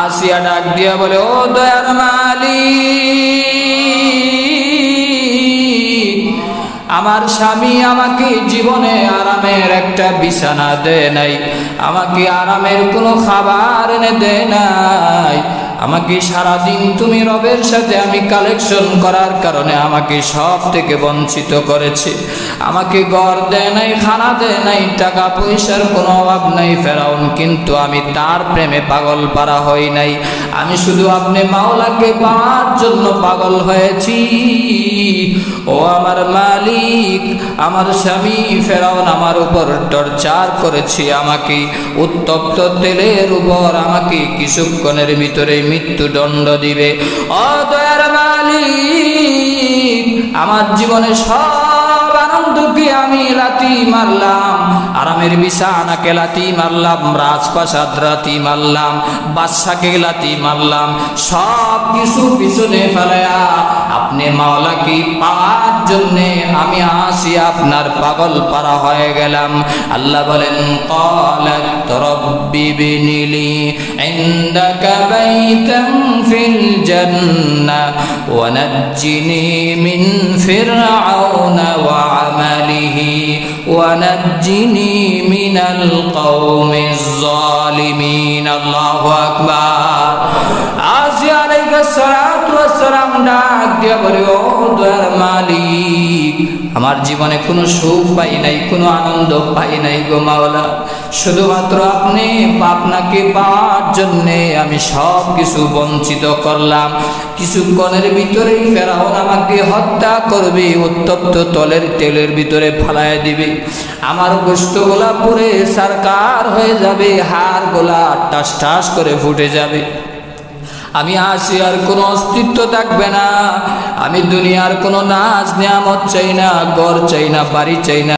আসিয়া ডাক দিয়া বলে, ও দয়ার মালিক, আমার স্বামী আমাকে জীবনে আরামের একটা বিছানা দেয় নাই, আমাকে আরামের কোনো খাবার এনে দেয় নাই, আমাকে সারাদিন তুমি রবের সাথে আমি কালেকশন করার কারণে আমাকে সব থেকে বঞ্চিত করেছে, আমাকে ঘর দেয় নাই, খানা দেয় নাই, টাকা পয়সার কোনো অভাব নাই ফেরাউন, কিন্তু আমি তার প্রেমে পাগল পারা হই নাই, আমি শুধু আপনি মাওলাকে পাওয়ার জন্য পাগল হয়েছি। ও আমার মালিক, আমার স্বামী ফেরাউন আমার উপর টর্চার করেছে, আমাকে উত্তপ্ত তেলের উপর আমাকে কিছুক্ষণের ভিতরে মৃত্যুদণ্ড দিবে। ও দয়ার মালিক, আমার জীবনে সব আনন্দকে আমি লাথি মারলাম, আরামের বিছানাকে লাথি মারলাম, রাজপ্রাসাদ লাথি মারলাম, বাদশাকে লাথি মারলাম, সব কিছু পিছনে ফেলায়া আপনি মাওলাকে পাওয়ার জন্যে আমি আসি আপনার পাগল পারা হয়ে গেলাম। আল্লাহ বলেন, ক্বালাত রাব্বি বিনিলি ইনদাকা বাইতান ফিল জান্নাহ ওয়া নাজ্জিনি মিন ফিরআউনা ওয়া আমালিহি ওয়া নাজ্জিনি মিনাল কওমিজ জালিমিন। আল্লাহু আকবার। আসিয়া আলাইহিস সালাতু ওয়াস সালাম ডাক দিয়া বলে, ও দয়ার মালিক, আমার জীবনে কোনো সুখ পাই নাই, কোনো আনন্দ পাই নাই গো মাওলা, শুধুমাত্র আপনাকে পাওয়ার জন্যে আমি সব কিছু বঞ্চিত করলাম। কিছুক্ষণের ভিতরেই ফেরাউন আমাকে হত্যা করবে, উত্তপ্ত তেলের ভিতরে ফালায় দিবে, আমার গোশতগুলা পুড়ে সারকার হয়ে যাবে, হাড় গোলা টাস টাস করে ফুটে যাবে, আমি আসিয়ার কোনো অস্তিত্ব থাকবে না। আমি দুনিয়ার কোনো নাজ নিয়ামত চাই না, ঘর চাই না, বাড়ি চাই না।